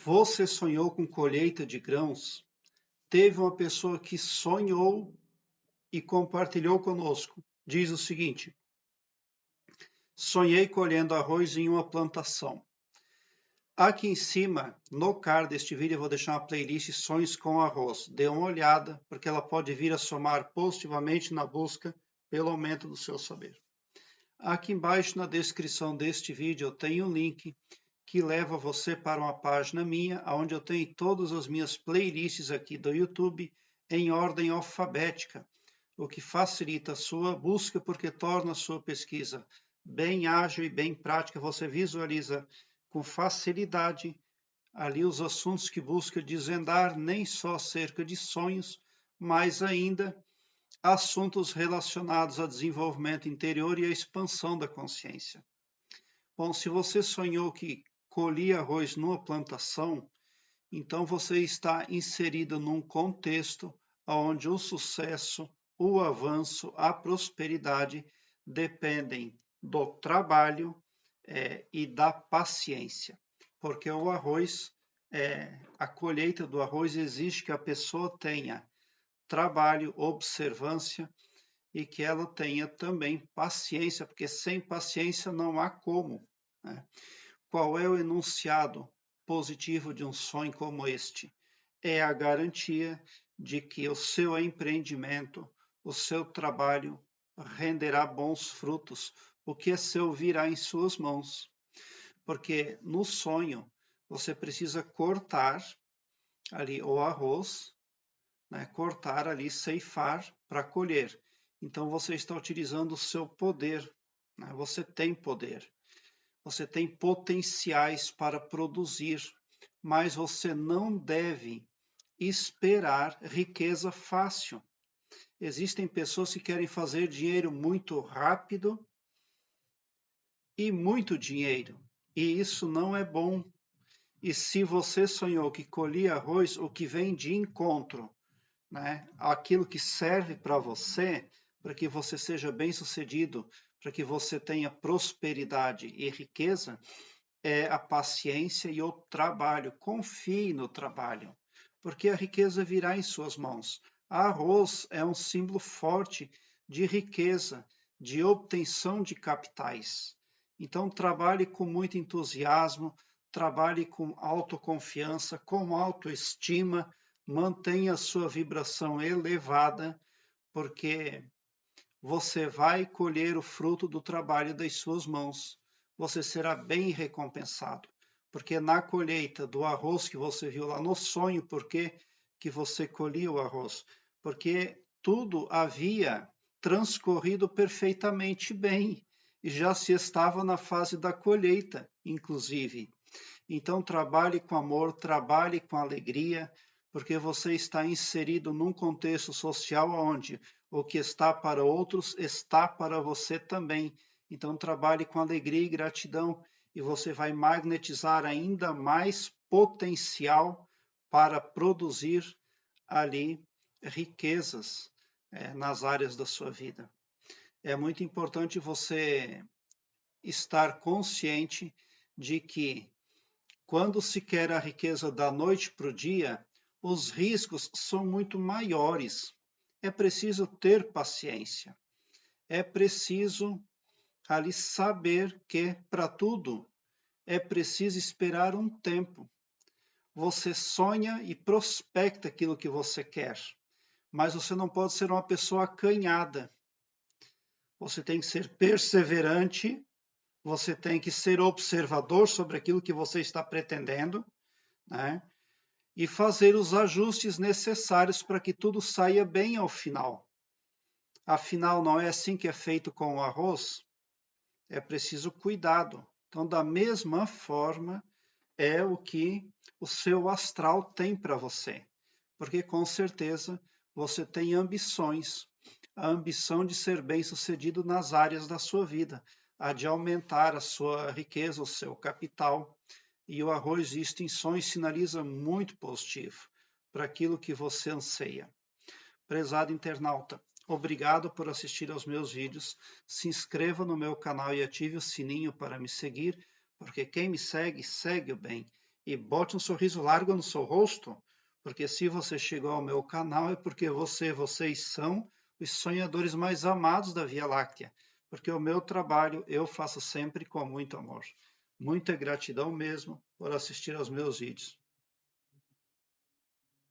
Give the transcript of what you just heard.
Você sonhou com colheita de grãos? Teve uma pessoa que sonhou e compartilhou conosco. Diz o seguinte: sonhei colhendo arroz em uma plantação. Aqui em cima, no card deste vídeo, eu vou deixar uma playlist Sonhos com Arroz. Dê uma olhada, porque ela pode vir a somar positivamente na busca pelo aumento do seu saber. Aqui embaixo, na descrição deste vídeo, eu tenho um link que leva você para uma página minha, onde eu tenho todas as minhas playlists aqui do YouTube em ordem alfabética, o que facilita a sua busca, porque torna a sua pesquisa bem ágil e bem prática. Você visualiza com facilidade ali os assuntos que busca desvendar, nem só acerca de sonhos, mas ainda assuntos relacionados ao desenvolvimento interior e à expansão da consciência. Bom, se você sonhou que colhia arroz numa plantação, então você está inserido num contexto onde o sucesso, o avanço, a prosperidade dependem do trabalho e da paciência, porque o arroz, a colheita do arroz exige que a pessoa tenha trabalho, observância e que ela tenha também paciência, porque sem paciência não há como, né? Qual é o enunciado positivo de um sonho como este? É a garantia de que o seu empreendimento, o seu trabalho renderá bons frutos, o que é seu virá em suas mãos. Porque no sonho você precisa cortar ali o arroz, né? Cortar ali, ceifar para colher. Então você está utilizando o seu poder, né? Você tem poder. Você tem potenciais para produzir, mas você não deve esperar riqueza fácil. Existem pessoas que querem fazer dinheiro muito rápido e muito dinheiro, e isso não é bom. E se você sonhou que colhia arroz, o que vem de encontro, né? Aquilo que serve para você, para que você seja bem-sucedido, para que você tenha prosperidade e riqueza, é a paciência e o trabalho. Confie no trabalho, porque a riqueza virá em suas mãos. Arroz é um símbolo forte de riqueza, de obtenção de capitais. Então, trabalhe com muito entusiasmo, trabalhe com autoconfiança, com autoestima, mantenha a sua vibração elevada, porque você vai colher o fruto do trabalho das suas mãos. Você será bem recompensado, porque na colheita do arroz que você viu lá no sonho, por que você colhia o arroz? Porque tudo havia transcorrido perfeitamente bem e já se estava na fase da colheita, inclusive. Então trabalhe com amor, trabalhe com alegria, porque você está inserido num contexto social onde o que está para outros está para você também. Então trabalhe com alegria e gratidão e você vai magnetizar ainda mais potencial para produzir ali riquezas nas áreas da sua vida. É muito importante você estar consciente de que quando se quer a riqueza da noite para o dia, os riscos são muito maiores. É preciso ter paciência. É preciso ali saber que para tudo é preciso esperar um tempo. Você sonha e prospecta aquilo que você quer, mas você não pode ser uma pessoa acanhada. Você tem que ser perseverante, você tem que ser observador sobre aquilo que você está pretendendo, né? E fazer os ajustes necessários para que tudo saia bem ao final. Afinal, não é assim que é feito com o arroz? É preciso cuidado. Então, da mesma forma, é o que o seu astral tem para você. Porque, com certeza, você tem ambições. A ambição de ser bem-sucedido nas áreas da sua vida, a de aumentar a sua riqueza, o seu capital. E o arroz visto em sonhos sinaliza muito positivo para aquilo que você anseia. Prezado internauta, obrigado por assistir aos meus vídeos. Se inscreva no meu canal e ative o sininho para me seguir, porque quem me segue, segue o bem. e bote um sorriso largo no seu rosto, porque se você chegou ao meu canal é porque vocês são os sonhadores mais amados da Via Láctea, porque o meu trabalho eu faço sempre com muito amor. Muita gratidão mesmo por assistir aos meus vídeos.